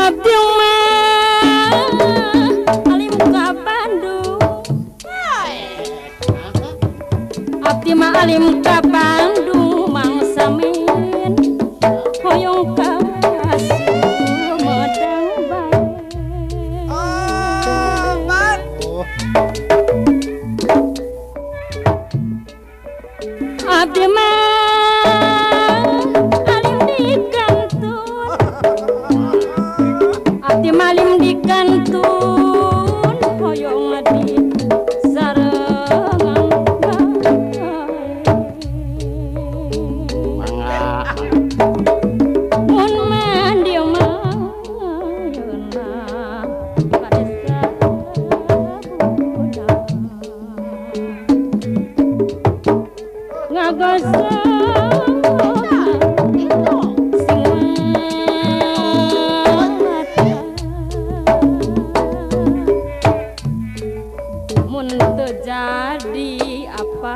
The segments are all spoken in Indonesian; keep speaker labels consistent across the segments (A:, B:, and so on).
A: abdi mah alim ka Bandung abdi mah alim ka Bandung mangsa men hoyong ka Sumedang bae abdi mah alim di kantun abdi mah alim di kantun hoyong di sarengan mun mandi mah yeuna padesa ngagosok mun terjadi apa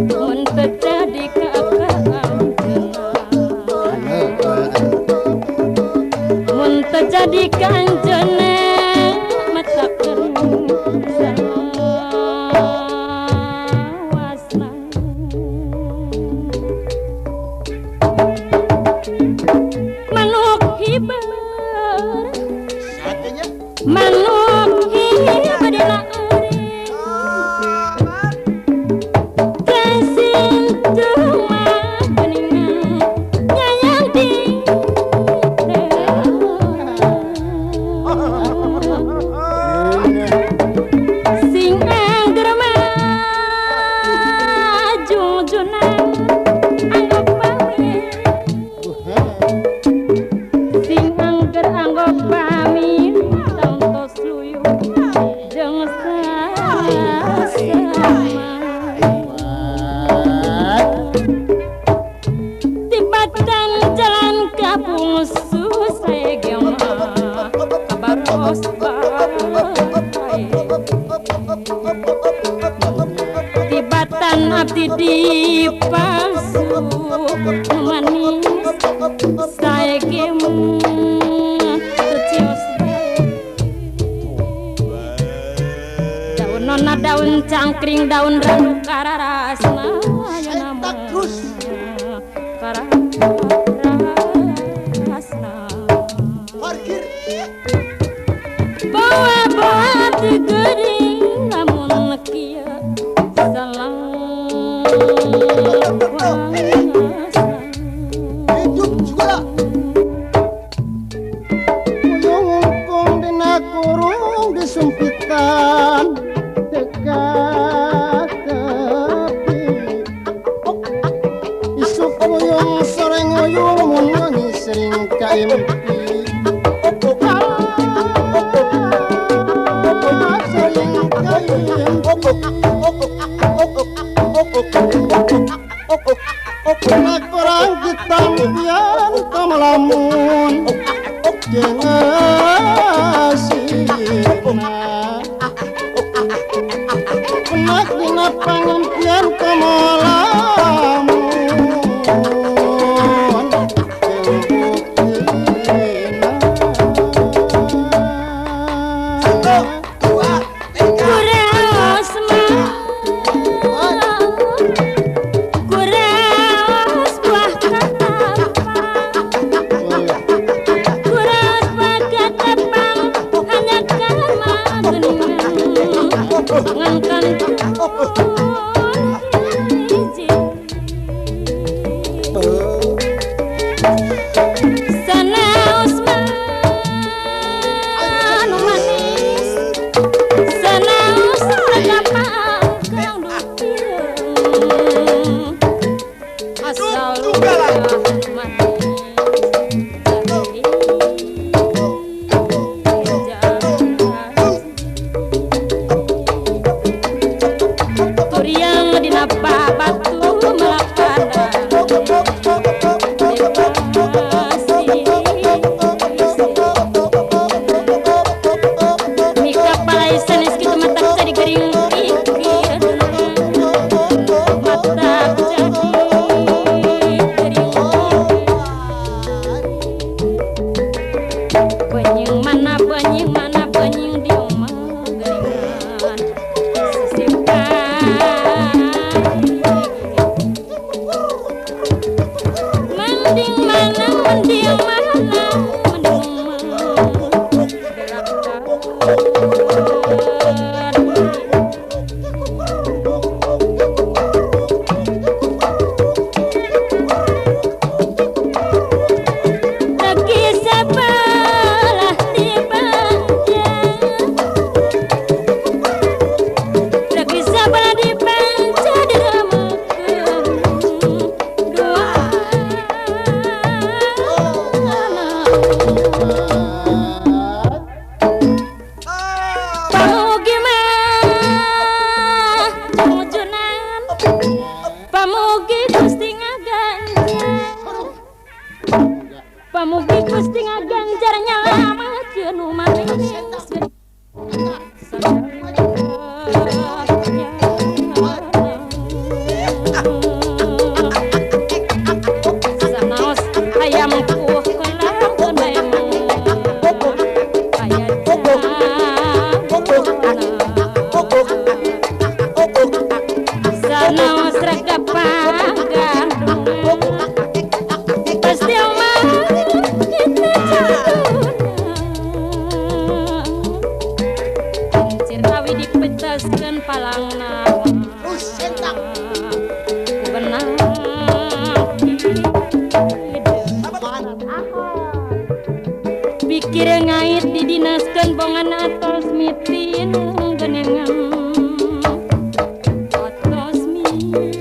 A: mun terjadi mun terjadi kanjana mata kering wasna manuk hibar manuk hibar dina tibatan abdi di pasu manis saya gemu tercios daun nona daun cangkring daun randu kararasna ayeuna mah kararasna parkir bawa di geuring lamun kieu salah hidup juga kuyung ngungkung dina kurung disumpitan dekat tepi isuk kuyung sore nguyung mun wengi sering kaimpi kurang kita pian kamalamun jengasina penak dina pangampian kamalamun
B: Benying mana benying di omah gelingan sisipan mending mana mending Pamugi Gusti ngaganjar nyalamakeun umaris sanaos hayam kuh kelamun memang aya sanaos regapan gandung pasti dipetaskan palangna benang pikir ngait didinaskan bongan atos mitin genengan atos mitin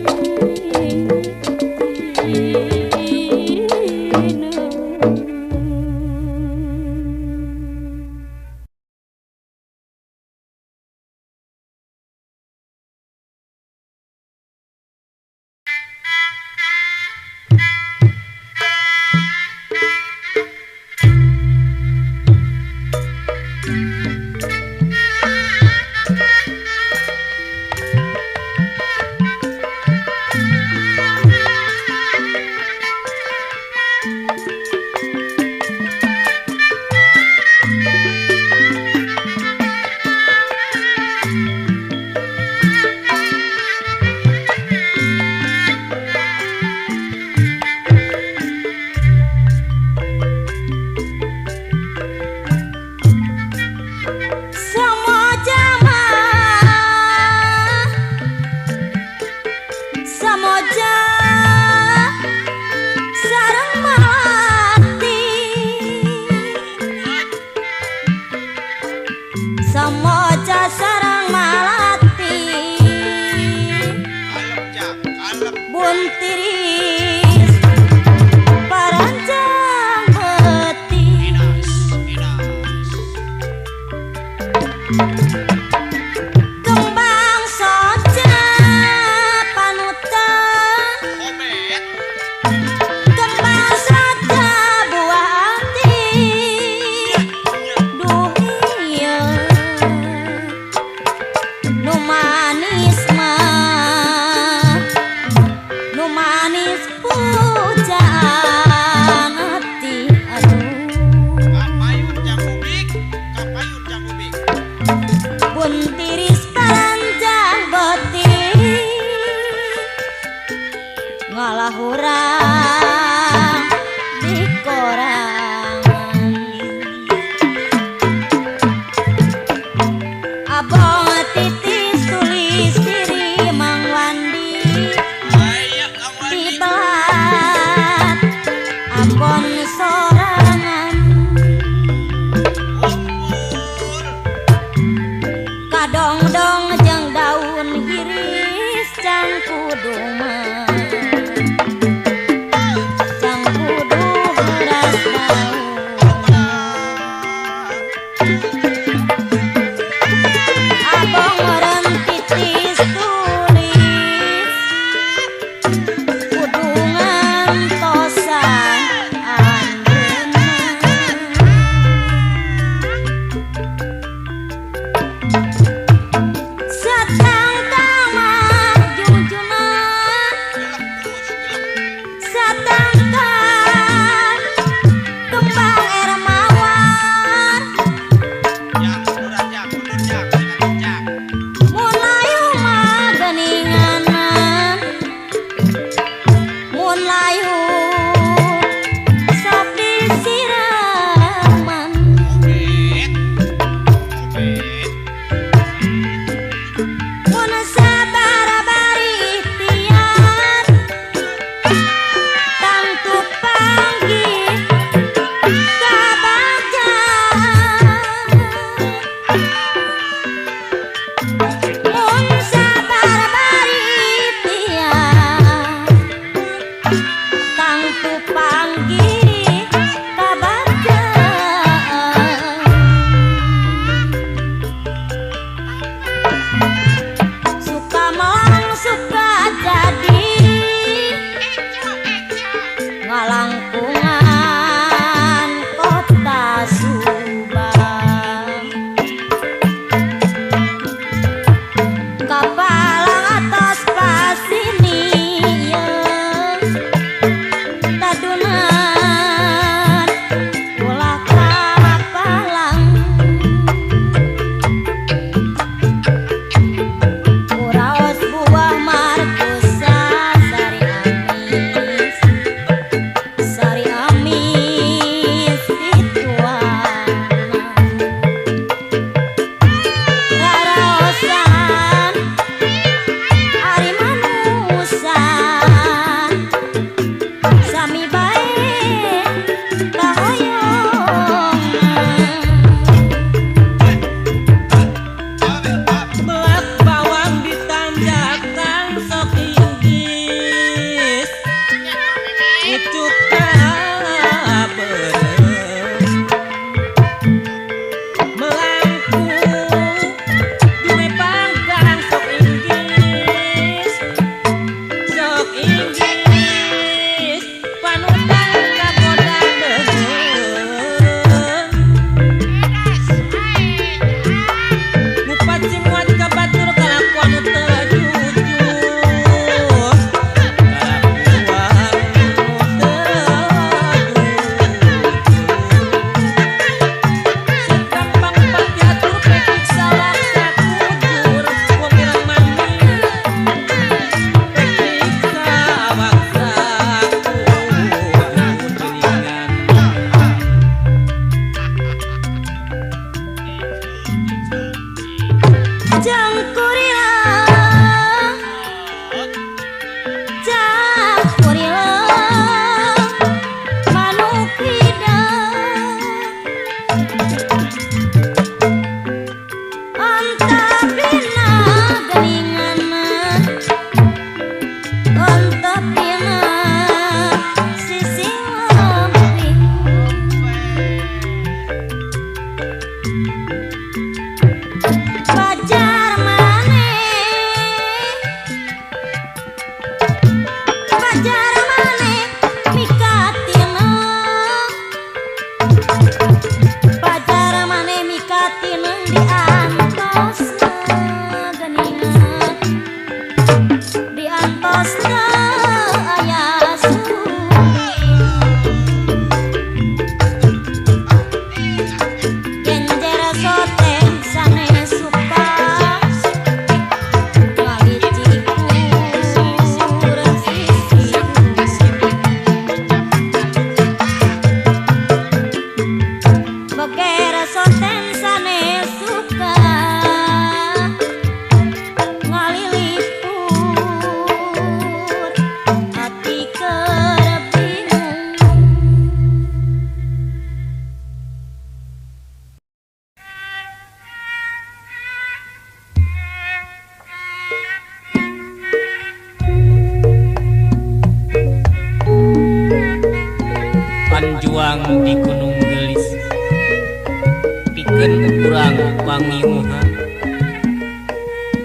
C: Paringkeun urang pangiuhan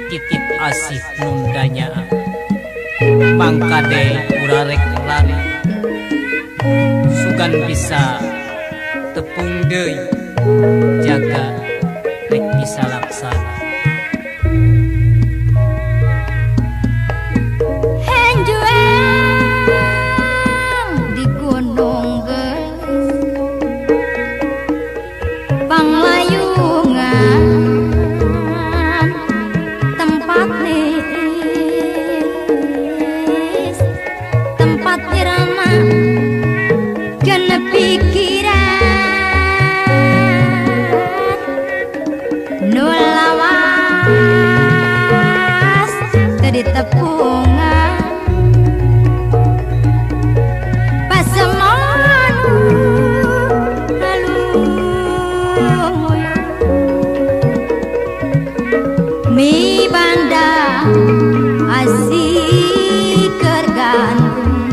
C: titip asih nundanya pangkade urarek lari sugan bisa tepung deui jaga rek bisa laksana.
B: Henjuang di gunung geus panglayungan tempat nis tempat irama kena pikiran nu lawas teu ditepungan pasemon halung mi banda asih kergantung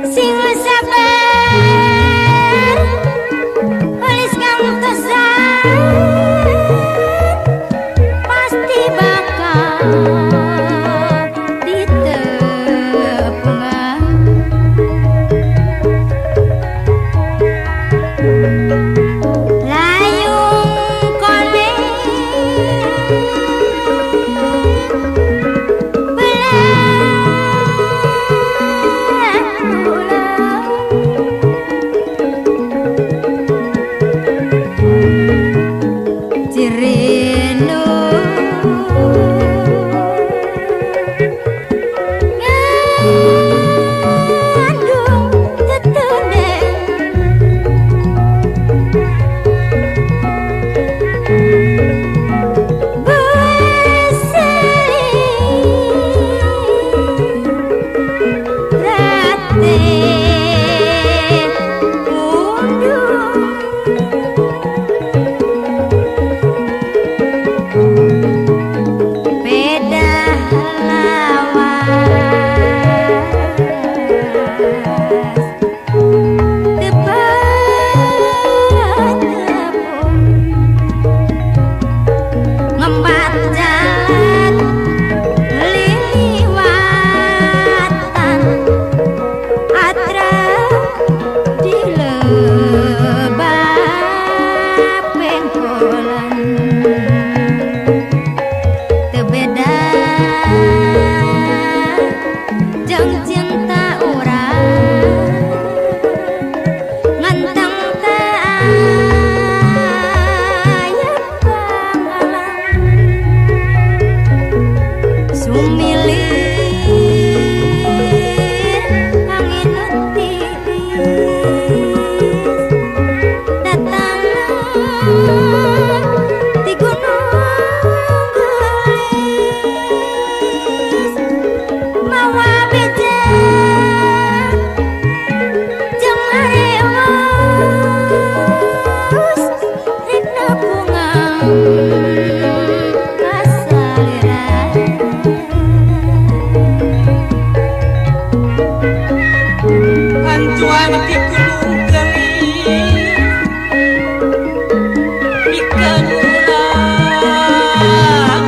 B: sing sabar alis kang tesan pasti bakal ditepungan layung kole Cirinu ngandung tetundeng bersih rate undung beda lawas tepat tepung ngembat jalan liliwatan atra di lebak pengkolan teu beda jeung cinta urang ngantang teu aya pangalang sumilir angin tiris datang di gunung gelis mawa beja jeung arewos rek nepungan kasaliran
C: Anjuan di gunung gelis pikeun urang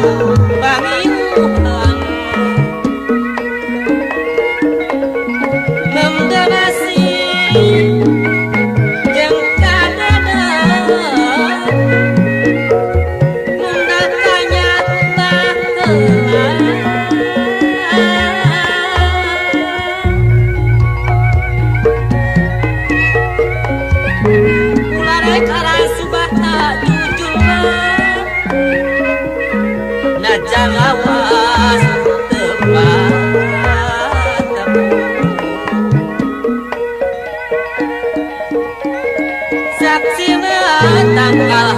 C: pangiuhan memdenasi jeung kadada munda kanyata heula ulare kala subahna jujur najang awas tepat saksina tanggal